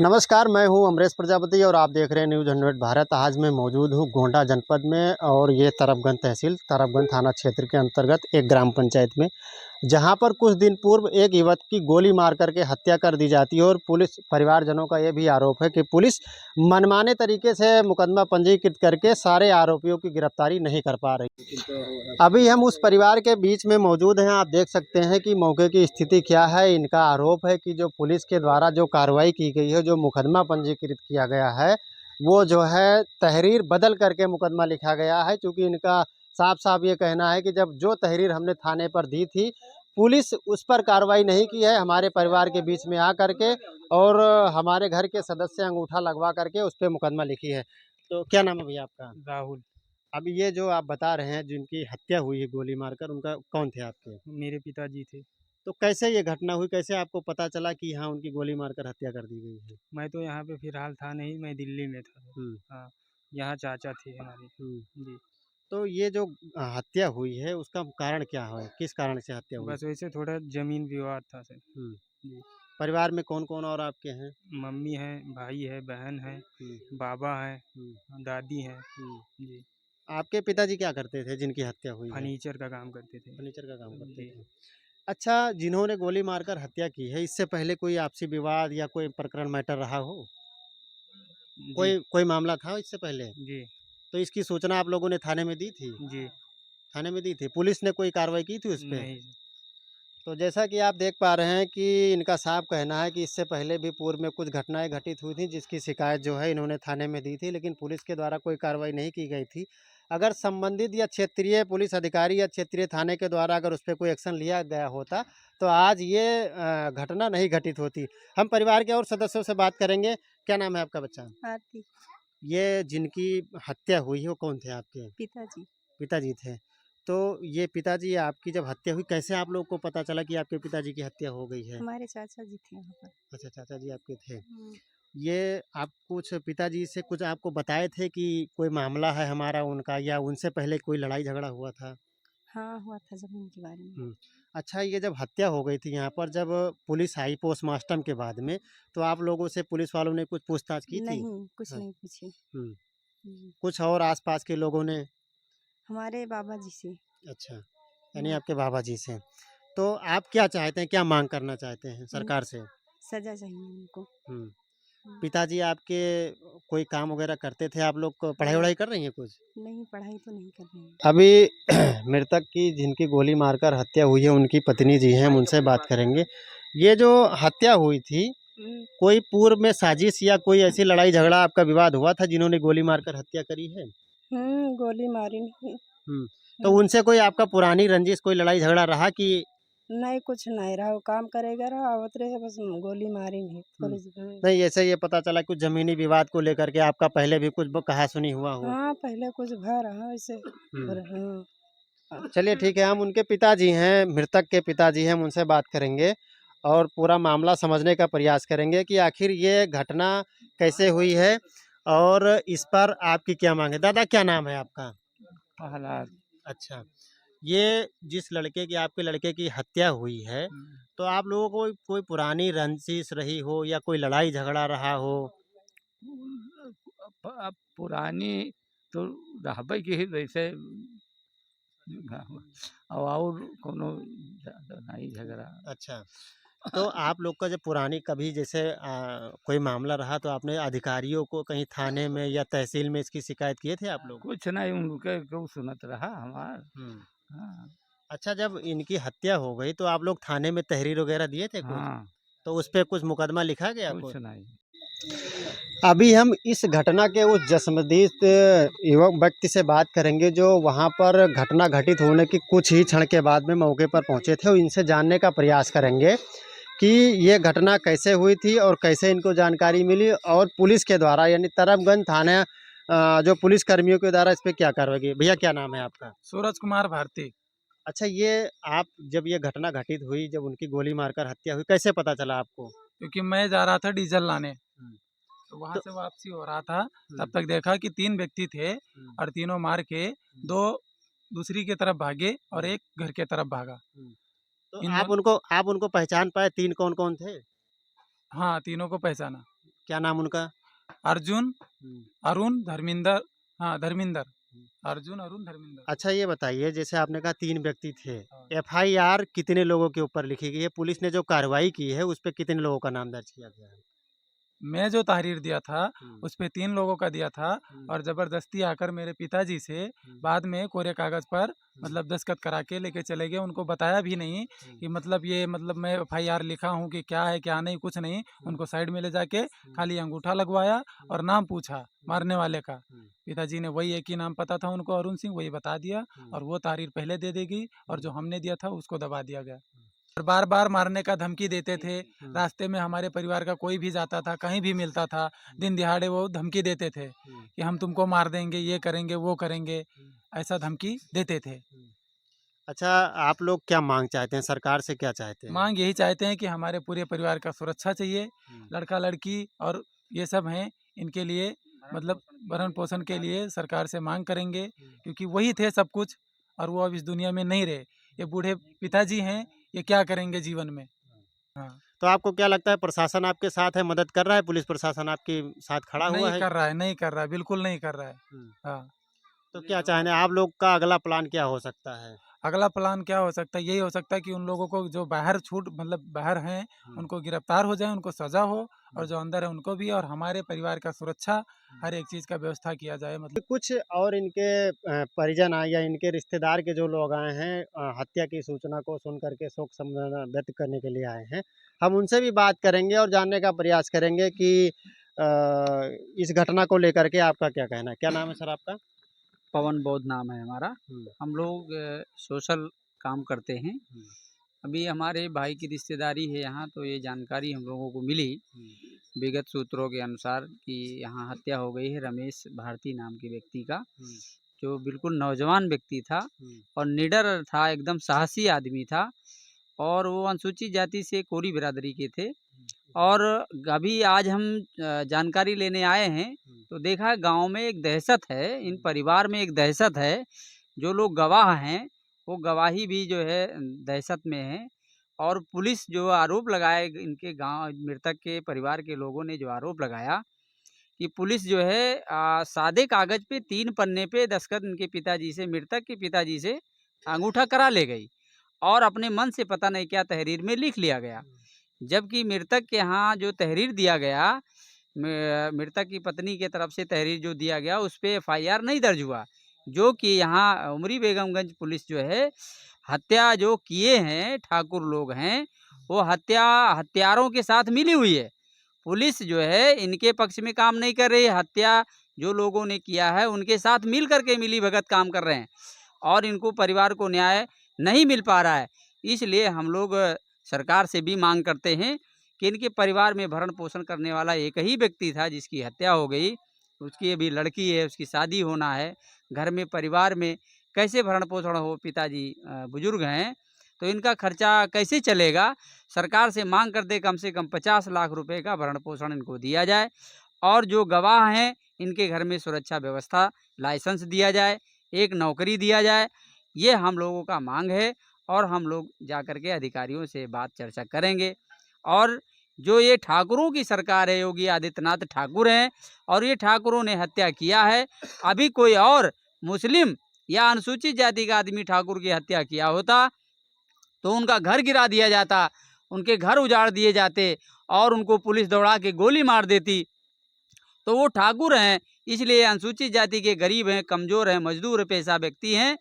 नमस्कार, मैं हूं अमरेश प्रजापति और आप देख रहे हैं न्यूज़ 100 भारत। आज मैं मौजूद हूं गोंडा जनपद में और ये तरफगंज तहसील, तरफगंज थाना क्षेत्र के अंतर्गत एक ग्राम पंचायत में, जहां पर कुछ दिन पूर्व एक युवक की गोली मार करके हत्या कर दी जाती है और पुलिस परिवारजनों का ये भी आरोप है कि पुलिस मनमाने तरीके से मुकदमा पंजीकृत करके सारे आरोपियों की गिरफ्तारी नहीं कर पा रही। अभी हम उस परिवार के बीच में मौजूद हैं। आप देख सकते हैं कि मौके की स्थिति क्या है। इनका आरोप है कि जो पुलिस के द्वारा जो कार्रवाई की गई है, जो मुकदमा पंजीकृत किया गया है, वो जो है तहरीर बदल करके मुकदमा लिखा गया है। चूँकि इनका साफ साफ ये कहना है कि जब जो तहरीर हमने थाने पर दी थी, पुलिस उस पर कार्रवाई नहीं की है। हमारे परिवार के बीच में आ करके और हमारे घर के सदस्य अंगूठा लगवा करके उस पे मुकदमा लिखी है। तो क्या नाम है भैया आपका? राहुल। अब ये जो आप बता रहे हैं जिनकी हत्या हुई है गोली मारकर, उनका कौन थे आपके? मेरे पिताजी थे। तो कैसे ये घटना हुई? कैसे आपको पता चला कि हाँ, उनकी गोली मारकर हत्या कर दी गई है? मैं तो यहाँ पे फ़िलहाल था नहीं, मैं दिल्ली में था। हुँ, हाँ, यहाँ चाचा थे हमारे। हुँ। जी, तो ये जो हत्या हुई है उसका कारण क्या है? किस कारण से हत्या हुई? बस वैसे थोड़ा ज़मीन विवाद था सर। हुँ। जी, परिवार में कौन-कौन और आपके हैं? मम्मी है, भाई है, बहन है, हुँ, बाबा है, हुँ, दादी है। हुँ। जी, आपके पिताजी क्या करते थे जिनकी हत्या हुई है? फर्नीचर का काम करते थे। फर्नीचर का काम करते जी, थे। अच्छा, जिन्होंने गोली मारकर हत्या की है, इससे पहले कोई आपसी विवाद या कोई प्रकरण मैटर रहा हो? जी, कोई कोई मामला था इससे पहले? जी, तो इसकी सूचना आप लोगों ने थाने में दी थी? जी, थाने में दी थी। पुलिस ने कोई कार्रवाई की थी उस पे? नहीं सर। तो जैसा कि आप देख पा रहे हैं कि इनका साफ कहना है कि इससे पहले भी पूर्व में कुछ घटनाएँ घटित हुई थी, जिसकी शिकायत जो है इन्होंने थाने में दी थी, लेकिन पुलिस के द्वारा कोई कार्रवाई नहीं की गई थी। अगर संबंधित या क्षेत्रीय पुलिस अधिकारी या क्षेत्रीय थाने के द्वारा अगर उस पे कोई एक्शन लिया गया होता, तो आज ये घटना नहीं घटित होती। हम परिवार के और सदस्यों से बात करेंगे। क्या नाम है आपका बच्चा? आरती। ये जिनकी हत्या हुई है, वो कौन थे आपके? पिताजी। पिताजी थे। तो ये पिताजी आपकी जब हत्या हुई, कैसे आप लोग को पता चला कि आपके पिताजी की हत्या हो गई है? हमारे चाचा जी थे वहाँ पर। अच्छा, चाचा जी आपके थे। हुँ। ये आप कुछ पिताजी से कुछ आपको बताए थे कि कोई मामला है हमारा उनका, या उनसे पहले कोई लड़ाई झगड़ा हुआ था? हाँ, हुआ था ज़मीन के बारे में। हुँ। अच्छा, ये जब हत्या हो गई थी यहाँ पर, जब पुलिस आई पोस्टमार्टम के बाद में, तो आप लोगों से पुलिस वालों ने कुछ पूछताछ की थी? नहीं, कुछ हाँ। नहीं पूछे। हुँ। हुँ। कुछ और आस-पास के लोगों ने? हमारे बाबा जी से। अच्छा, यानी हुँ। आपके बाबा जी से। तो आप क्या चाहते हैं, क्या माँग करना चाहते हैं उन सरकार से? सज़ा चाहिए उनको। हुँ। हुँ। पिताजी आपके कोई काम वग़ैरह करते थे? आप लोग को नहीं, पढ़ाई-वढ़ाई कर रही हैं कुछ? नहीं पढ़ाई तो नहीं कर रहे हैं। अभी मृतक की जिनकी गोली मारकर हत्या हुई है, उनकी पत्नी जी हैं, हम उनसे बात करेंगे। ये जो हत्या हुई थी, हुँ। कोई पूर्व में साजिश या कोई ऐसी लड़ाई-झगड़ा आपका विवाद हुआ था जिन्होंने गोली मारकर हत्या करी है? गोली मारी नहीं। हुँ। तो हुँ। उनसे कोई आपका पुरानी रंजिश, कोई लड़ाई-झगड़ा रहा कि? नहीं कुछ नहीं रहा, वो काम करेगा रहा, आवत रहे बस गोली मारी नहीं हुँ। पुलिस। हुँ। नहीं, ऐसे ये पता चला कुछ ज़मीनी विवाद को लेकर के आपका पहले भी कुछ ब कहा-सुनी हुआ हो। हाँ, पहले कुछ भा रहा वैसे। हुँ। और हाँ। चलिए ठीक है, हम उनके पिताजी हैं, मृतक के पिताजी हैं, हम उनसे बात करेंगे और पूरा मामला समझने का प्रयास करेंगे कि आखिर ये घटना कैसे हुई है और इस पर आपकी क्या माँग है? दादा, क्या नाम है आपका? प्रहलाद। अच्छा, ये जिस लड़के की, आपके लड़के की हत्या हुई है, तो आप लोगों को कोई पुरानी रंजिश रही हो या कोई लड़ाई-झगड़ा रहा हो? अब पुरानी तो रहबे की वैसे और कोनो ज़्यादा नहीं झगड़ा। अच्छा। तो आप लोग का जब पुरानी कभी जैसे कोई मामला रहा, तो आपने अधिकारियों को कहीं थाने में या तहसील में इसकी शिकायत किए थे आप लोग? कुछ नहीं उनके क्यों सुनत रहा हमार। हुँ। हाँ, अच्छा, जब इनकी हत्या हो गई तो आप लोग थाने में तहरीर वगैरह दिए थे कुछ? हाँ, तो उस पे कुछ मुकदमा लिखा गया कुछ कुछ? नहीं। अभी हम इस घटना के उस जस्मदीद युवक व्यक्ति से बात करेंगे जो वहाँ पर घटना घटित होने की कुछ ही क्षण के बाद में मौके पर पहुँचे थे और इनसे जानने का प्रयास करेंगे कि ये घटना कैसे हुई थी और कैसे इनको जानकारी मिली और पुलिस के द्वारा यानी तरफगंज थाना जो पुलिस कर्मियों के द्वारा इस पे क्या कार्रवाई की। भैया, क्या नाम है आपका? सूरज कुमार भारती। अच्छा, ये आप जब ये घटना घटित हुई, जब उनकी गोली मारकर हत्या हुई, कैसे पता चला आपको? क्योंकि मैं जा रहा था डीजल लाने, हुँ। तो वहाँ तो से वापसी हो रहा था, हुँ, तब तक देखा कि 3 व्यक्ति थे हुँ, और तीनों मार के 2 दूसरी की तरफ भागे और हुँ, 1 घर के तरफ भागा। हुँ। तो इन दोन आप उनको पहचान पाए 3 कौन-कौन थे? हाँ, तीनों को पहचाना। क्या नाम उनका? अर्जुन, हम्म। अरुण, धर्मिंदर। हाँ, धर्मिंदर। अर्जुन, अरुण, धर्मिंदर। अच्छा ये बताइए, जैसे आपने कहा 3 व्यक्ति थे, हाँ। एफआईआर कितने लोगों के ऊपर लिखी गई है? पुलिस ने जो कार्रवाई की है, उस पे कितने लोगों का नाम दर्ज किया गया है? मैं जो तहरीर दिया था हुँ, उस पे 3 लोगों का दिया था हुँ, और ज़बरदस्ती आकर मेरे पिताजी से हुँ, बाद में कोरे कागज़ पर हुँ, मतलब दस्तखत करा के लेके चले गए। उनको बताया भी नहीं हुँ, कि मतलब ये मतलब मैं एफआईआर लिखा हूँ कि क्या है क्या नहीं, कुछ नहीं। हुँ, उनको साइड में ले जाके हुँ, खाली अंगूठा लगवाया हुँ, और नाम पूछा हुँ, मारने वाले का। हुँ, पिताजी ने वही एक ही नाम पता था उनको, अरुण सिंह, वही बता दिया हुँ, और वो तहरीर पहले दे दी गई और हुँ, जो हमने दिया था उसको दबा दिया गया। और बार-बार मारने का धमकी देते थे। हुँ, रास्ते में हमारे परिवार का कोई भी जाता था, कहीं भी मिलता था, दिन दिहाड़े वो धमकी देते थे हुँ, कि हम तुमको मार देंगे, ये करेंगे, वो करेंगे, हुँ, ऐसा धमकी देते थे। हुँ। अच्छा, आप लोग क्या माँग चाहते हैं? सरकार से क्या चाहते हैं? माँग यही चाहते हैं कि हमारे पूरे परिवार का सुरक्षा चाहिए, हुँ, लड़का-लड़की और ये सब हैं, इनके लिए मतलब भरण-पोषण के लिए सरकार से माँग करेंगे हुँ, क्योंकि वही थे सब कुछ और वो अब इस दुनिया में नहीं रहे। ये बूढ़े पिताजी हैं, ये क्या करेंगे जीवन में? हाँ। तो आपको क्या लगता है, प्रशासन आपके साथ है, मदद कर रहा है? पुलिस प्रशासन आपके साथ खड़ा हुआ नहीं है? कर रहा है, नहीं कर रहा है, बिल्कुल नहीं कर रहा है। हुँ, हाँ, तो क्या चाहेंगे आप लोग का अगला प्लान क्या हो सकता है? अगला प्लान क्या हो सकता है? यही हो सकता है कि उन लोगों को जो बाहर छूट मतलब बाहर हैं, हुँ, उनको गिरफ्तार हो जाए, उनको सज़ा हो और हुँ, जो अंदर है उनको भी और हमारे परिवार का सुरक्षा, हुँ। हर एक चीज़ का व्यवस्था किया जाए मतलब। कुछ और इनके परिजन आए या इनके रिश्तेदार के जो लोग आए हैं, हत्या की सूचना को सुन कर के शोक संवेदना व्यक्त करने के लिए आए हैं। हम उनसे भी बात करेंगे और जानने का प्रयास करेंगे कि इस घटना को लेकर के आपका क्या कहना है? क्या नाम है सर आपका? पवन बौद्ध नाम है हमारा। हुँ, हम लोग सोशल काम करते हैं। हुँ, अभी हमारे भाई की रिश्तेदारी है यहाँ, तो ये जानकारी हम लोगों को मिली हुँ, विगत सूत्रों के अनुसार कि यहाँ हत्या हो गई है रमेश भारती नाम के व्यक्ति का, हुँ, जो बिल्कुल नौजवान व्यक्ति था हुँ, और निडर था, एकदम साहसी आदमी था और वो अनुसूचित जाति से कोरी बिरादरी के थे। और अभी आज हम जानकारी लेने आए हैं, हुँ, तो देखा गाँव में एक दहशत है, इन परिवार में एक दहशत है। जो लोग गवाह हैं, वो गवाही भी जो है दहशत में है और पुलिस जो आरोप लगाए इनके गाँव मृतक के परिवार के लोगों ने जो आरोप लगाया कि पुलिस जो है सादे कागज़ पे 3 पन्ने पे दस्तखत इनके पिताजी से मृतक के पिताजी से अंगूठा करा ले गई और अपने मन से पता नहीं क्या तहरीर में लिख लिया गया। जबकि मृतक के यहाँ जो तहरीर दिया गया, मृतक की पत्नी के तरफ से तहरीर जो दिया गया, उस पे एफआईआर नहीं दर्ज हुआ। जो कि यहाँ उमरी बेगमगंज पुलिस जो है, हत्या जो किए हैं ठाकुर लोग हैं, वो हत्यारों के साथ मिली हुई है। पुलिस जो है इनके पक्ष में काम नहीं कर रही है, हत्या जो लोगों ने किया है उनके साथ मिल कर के मिली-भगत काम कर रहे हैं और इनको परिवार को न्याय नहीं मिल पा रहा है। इसलिए हम लोग सरकार से भी माँग करते हैं कि इनके परिवार में भरण-पोषण करने वाला एक ही व्यक्ति था जिसकी हत्या हो गई। उसकी अभी लड़की है, उसकी शादी होना है। घर में परिवार में कैसे भरण-पोषण हो, पिताजी बुजुर्ग हैं, तो इनका खर्चा कैसे चलेगा? सरकार से माँग करते कम से कम 50 लाख रुपए का भरण-पोषण इनको दिया जाए और जो गवाह हैं, इनके घर में सुरक्षा व्यवस्था, लाइसेंस दिया जाए, एक नौकरी दिया जाए। ये हम लोगों का माँग है और हम लोग जाकर के अधिकारियों से बात चर्चा करेंगे। और जो ये ठाकुरों की सरकार है, योगी आदित्यनाथ ठाकुर हैं और ये ठाकुरों ने हत्या किया है। अभी कोई और मुस्लिम या अनुसूचित जाति का आदमी ठाकुर की हत्या किया होता, तो उनका घर गिरा दिया जाता, उनके घर उजाड़ दिए जाते और उनको पुलिस दौड़ा के गोली मार देती। तो वो ठाकुर हैं, इसलिए अनुसूचित जाति के गरीब हैं, कमज़ोर हैं, मजदूर पेशा व्यक्ति हैं।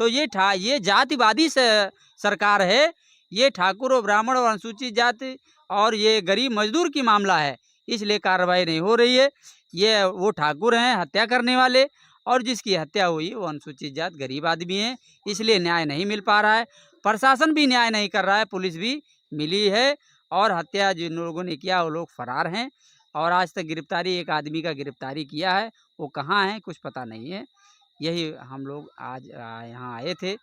तो ये जातिवादी सरकार है। ये ठाकुर और ब्राह्मण और अनुसूचित जाति और ये गरीब मजदूर की मामला है, इसलिए कार्रवाई नहीं हो रही है। ये वो ठाकुर हैं हत्या करने वाले और जिसकी हत्या हुई वो अनुसूचित जाति गरीब आदमी हैं, इसलिए न्याय नहीं मिल पा रहा है। प्रशासन भी न्याय नहीं कर रहा है, पुलिस भी मिली है और हत्या जिन लोगों ने किया वो लोग फरार हैं और आज तक गिरफ्तारी एक आदमी का गिरफ्तारी किया है, वो कहाँ है कुछ पता नहीं है। यही हम लोग आज यहाँ आए थे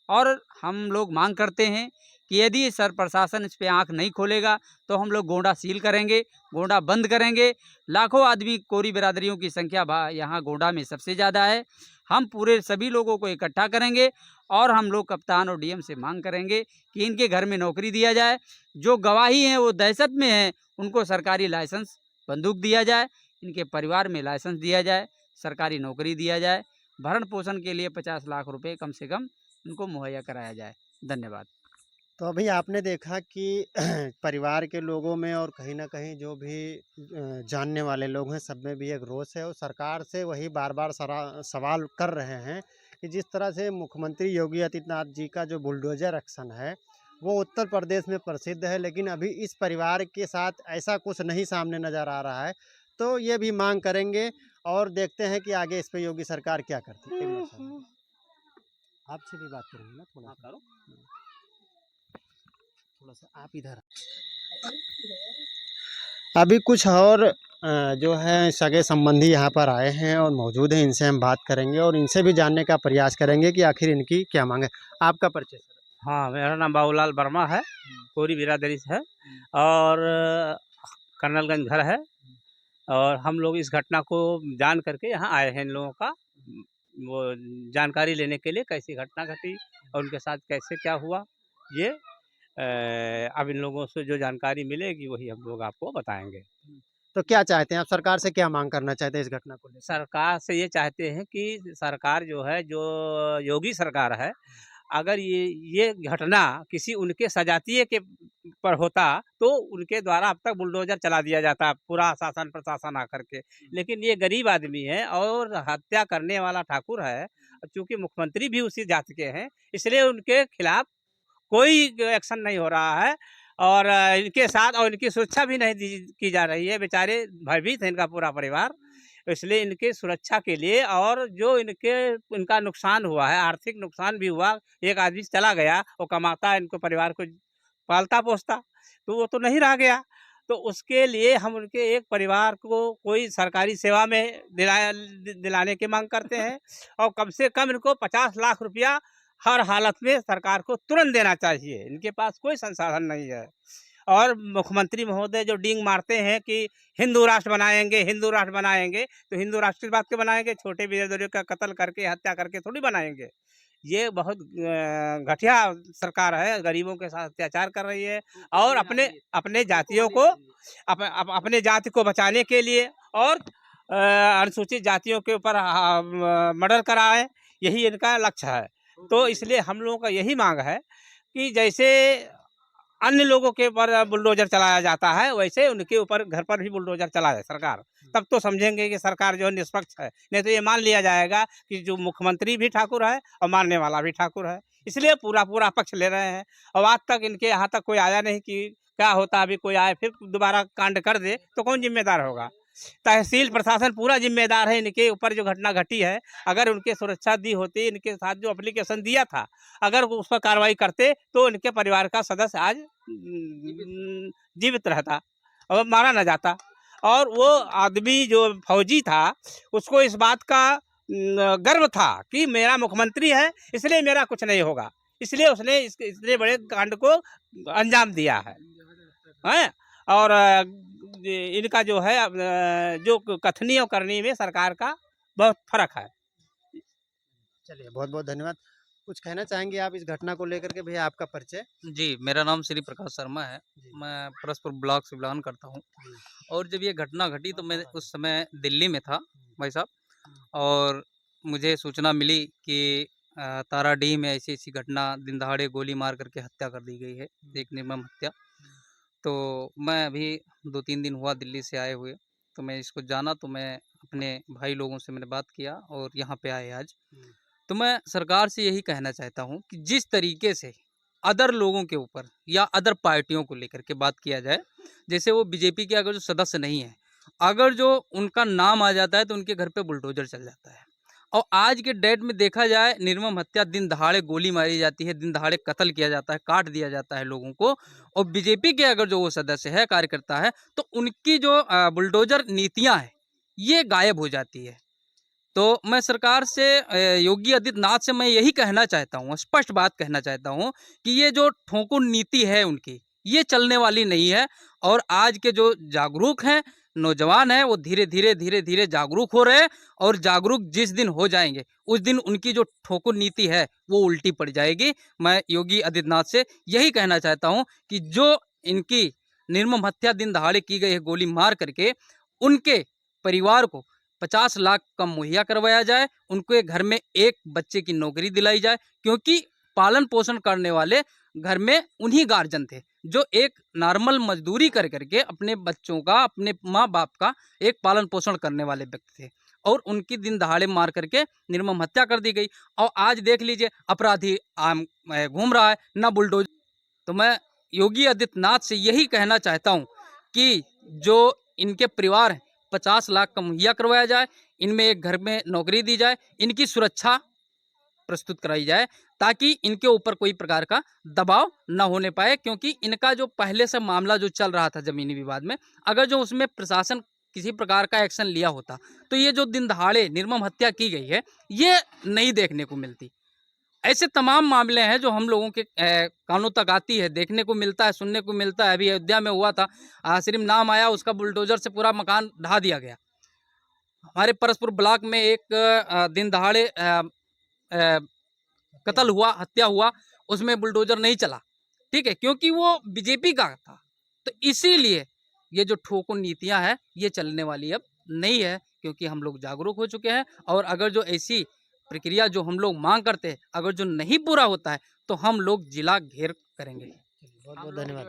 और हम लोग मांग करते हैं कि यदि सर प्रशासन इस पे आंख नहीं खोलेगा तो हम लोग गोंडा सील करेंगे, गोंडा बंद करेंगे। लाखों आदमी कोरी बिरादरियों की संख्या यहाँ गोंडा में सबसे ज़्यादा है। हम पूरे सभी लोगों को इकट्ठा करेंगे और हम लोग कप्तान और डीएम से मांग करेंगे कि इनके घर में नौकरी दिया जाए। जो गवाही हैं वो दहशत में हैं, उनको सरकारी लाइसेंस बंदूक दिया जाए, इनके परिवार में लाइसेंस दिया जाए, सरकारी नौकरी दिया जाए, भरण पोषण के लिए 50 लाख रुपए कम से कम इनको मुहैया कराया जाए। धन्यवाद। तो अभी आपने देखा कि परिवार के लोगों में और कहीं न कहीं जो भी जानने वाले लोग हैं, सब में भी एक रोष है और सरकार से वही बार-बार सवाल कर रहे हैं कि जिस तरह से मुख्यमंत्री योगी आदित्यनाथ जी का जो बुलडोज़र एक्शन है, वो उत्तर प्रदेश में प्रसिद्ध है, लेकिन अभी इस परिवार के साथ ऐसा कुछ नहीं सामने नज़र आ रहा है। तो ये भी माँग करेंगे और देखते हैं कि आगे इस पे योगी सरकार क्या करती है। एक मिनट सर, आपसे भी बात करेंगे ना थोड़ा-सा। थोड़ा-सा आप इधर अभी कुछ और जो है सगे संबंधी यहाँ पर आए हैं और मौजूद हैं, इनसे हम बात करेंगे और इनसे भी जानने का प्रयास करेंगे कि आखिर इनकी क्या माँग है। आपका परिचय सर? हाँ, मेरा नाम बाबूलाल वर्मा है, कोरी बिरादरी से है और कर्नलगंज घर है और हम लोग इस घटना को जान करके यहाँ आए हैं। इन लोगों का वो जानकारी लेने के लिए कैसी घटना घटी और उनके साथ कैसे क्या हुआ, ये अब इन लोगों से जो जानकारी मिलेगी वही हम लोग आपको बताएंगे। तो क्या चाहते हैं आप, सरकार से क्या माँग करना चाहते हैं इस घटना को लेकर? सरकार से ये चाहते हैं कि सरकार जो है, जो योगी सरकार है, अगर ये घटना किसी उनके सजातीय के पर होता तो उनके द्वारा अब तक बुलडोजर चला दिया जाता, पूरा शासन प्रशासन आकर के। लेकिन ये गरीब आदमी है और हत्या करने वाला ठाकुर है, चूंकि मुख्यमंत्री भी उसी जात के हैं, इसलिए उनके खिलाफ कोई एक्शन नहीं हो रहा है और इनके साथ और इनकी सुरक्षा भी नहीं की जा रही है। बेचारे भयभीत है इनका पूरा परिवार, इसलिए इनके सुरक्षा के लिए और जो इनका नुकसान हुआ है, आर्थिक नुकसान भी हुआ। एक आदमी चला गया, वो कमाता, इनको परिवार को पालता पोसता, तो वो तो नहीं रह गया। तो उसके लिए हम उनके एक परिवार को कोई सरकारी सेवा में दिलाने की मांग करते हैं और कम से कम इनको 50 लाख रुपया हर हालत में सरकार को तुरंत देना चाहिए। इनके पास कोई संसाधन नहीं है और मुख्यमंत्री महोदय जो डींग मारते हैं कि हिंदू राष्ट्र बनाएंगे, हिंदू राष्ट्र बनाएंगे, तो हिंदू राष्ट्र की बात के बनाएंगे? छोटे बिरादरियों का कत्ल करके, हत्या करके थोड़ी बनाएंगे। ये बहुत घटिया सरकार है, गरीबों के साथ अत्याचार कर रही है और अपने जातियों को अपने जाति को बचाने के लिए और अनुसूचित जातियों के ऊपर मर्डर कराए, यही इनका लक्ष्य है। तो इसलिए हम लोगों का यही मांग है कि जैसे अन्य लोगों के ऊपर बुलडोजर चलाया जाता है, वैसे उनके ऊपर घर पर भी बुलडोजर चलाए सरकार, तब तो समझेंगे कि सरकार जो है निष्पक्ष है। नहीं तो ये मान लिया जाएगा कि जो मुख्यमंत्री भी ठाकुर है और मारने वाला भी ठाकुर है, इसलिए पूरा पक्ष ले रहे हैं। और आज तक इनके यहाँ तक कोई आया नहीं कि क्या होता, अभी कोई आए फिर दोबारा कांड कर दे तो कौन जिम्मेदार होगा? तहसील प्रशासन पूरा जिम्मेदार है इनके ऊपर जो घटना घटी है। अगर उनके सुरक्षा दी होती, इनके साथ जो एप्लीकेशन दिया था, अगर उस पर कार्रवाई करते तो इनके परिवार का सदस्य आज जीवित रहता और मारा न जाता। और वो आदमी जो फौजी था, उसको इस बात का गर्व था कि मेरा मुख्यमंत्री है, इसलिए मेरा कुछ नहीं होगा, इसलिए उसने इतने बड़े कांड को अंजाम दिया है। और इनका जो है जो कथनी और करनी में सरकार का बहुत फर्क है। चलिए, बहुत-बहुत धन्यवाद। कुछ कहना चाहेंगे आप इस घटना को लेकर के? भैया आपका परिचय? जी, मेरा नाम श्री प्रकाश शर्मा है। मैं परसपुर ब्लॉक से बिलोंग करता हूँ और जब ये घटना घटी तो मैं उस समय दिल्ली में था भाई साहब, और मुझे सूचना मिली कि ताराडीह में ऐसी-ऐसी घटना, दिन दहाड़े गोली मार करके हत्या कर दी गई है, एक निर्मम हत्या। तो मैं अभी 2-3 दिन हुआ दिल्ली से आए हुए, तो मैं इसको जाना, तो मैं अपने भाई लोगों से मैंने बात किया और यहाँ पे आए आज। तो मैं सरकार से यही कहना चाहता हूँ कि जिस तरीके से अदर लोगों के ऊपर या अदर पार्टियों को लेकर के बात किया जाए, जैसे वो बीजेपी के अगर जो सदस्य नहीं है, अगर जो उनका नाम आ जाता है तो उनके घर पे बुलडोजर चल जाता है। और आज के डेट में देखा जाए, निर्मम हत्या, दिन दहाड़े गोली मारी जाती है, दिन दहाड़े कत्ल किया जाता है, काट दिया जाता है लोगों को। और बीजेपी के अगर जो वो सदस्य है, कार्यकर्ता है, तो उनकी जो बुलडोजर नीतियाँ हैं, ये गायब हो जाती है। तो मैं सरकार से, योगी आदित्यनाथ से मैं यही कहना चाहता हूँ, स्पष्ट बात कहना चाहता हूँ कि ये जो ठोकुर नीति है उनकी, ये चलने वाली नहीं है। और आज के जो जागरूक हैं नौजवान हैं, वो धीरे-धीरे जागरूक हो रहे हैं और जागरूक जिस दिन हो जाएंगे, उस दिन उनकी जो ठोकुर नीति है वो उल्टी पड़ जाएगी। मैं योगी आदित्यनाथ से यही कहना चाहता हूँ कि जो इनकी निर्मम हत्या दिन दहाड़े की गई है गोली मार करके, उनके परिवार को 50 लाख का मुहैया करवाया जाए, उनके घर में एक बच्चे की नौकरी दिलाई जाए, क्योंकि पालन पोषण करने वाले घर में उन्हीं गार्जियन थे जो एक नॉर्मल मजदूरी कर करके अपने बच्चों का, अपने माँ बाप का एक पालन पोषण करने वाले व्यक्ति थे, और उनकी दिन दहाड़े मार करके निर्मम हत्या कर दी गई। और आज देख लीजिए अपराधी आम घूम रहा है ना बुलडोजर। तो मैं योगी आदित्यनाथ से यही कहना चाहता हूँ कि जो इनके परिवार हैं 50 लाख का मुहैया करवाया जाए, इनमें एक घर में नौकरी दी जाए, इनकी सुरक्षा प्रस्तुत कराई जाए, ताकि इनके ऊपर कोई प्रकार का दबाव न होने पाए, क्योंकि इनका जो पहले से मामला जो चल रहा था ज़मीनी विवाद में, अगर जो उसमें प्रशासन किसी प्रकार का एक्शन लिया होता तो ये जो दिन दहाड़े निर्मम हत्या की गई है ये नहीं देखने को मिलती। ऐसे तमाम मामले हैं जो हम लोगों के कानों तक आती है, देखने को मिलता है, सुनने को मिलता है। अभी अयोध्या में हुआ था, सिर्फ नाम आया, उसका बुलडोजर से पूरा मकान ढा दिया गया। हमारे परसपुर ब्लॉक में एक दिन दहाड़े कत्ल हुआ, हत्या हुआ, उसमें बुलडोजर नहीं चला, ठीक है, क्योंकि वो बीजेपी का था। तो इसीलिए ये जो ठोको नीतियां हैं ये चलने वाली अब नहीं है, क्योंकि हम लोग जागरूक हो चुके हैं। और अगर जो ऐसी प्रक्रिया जो हम लोग मांग करते हैं अगर जो नहीं पूरा होता है तो हम लोग जिला घेर करेंगे। बहुत बहुत धन्यवाद।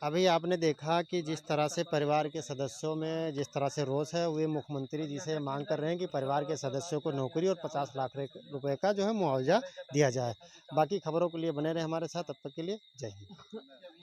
अभी आपने देखा कि जिस तरह से परिवार के सदस्यों में जिस तरह से रोष है, वे मुख्यमंत्री जी से मांग कर रहे हैं कि परिवार के सदस्यों को नौकरी और 50 लाख रुपए का जो है मुआवजा दिया जाए। बाकी खबरों के लिए बने रहे हमारे साथ, तब तक के लिए जय हिंद।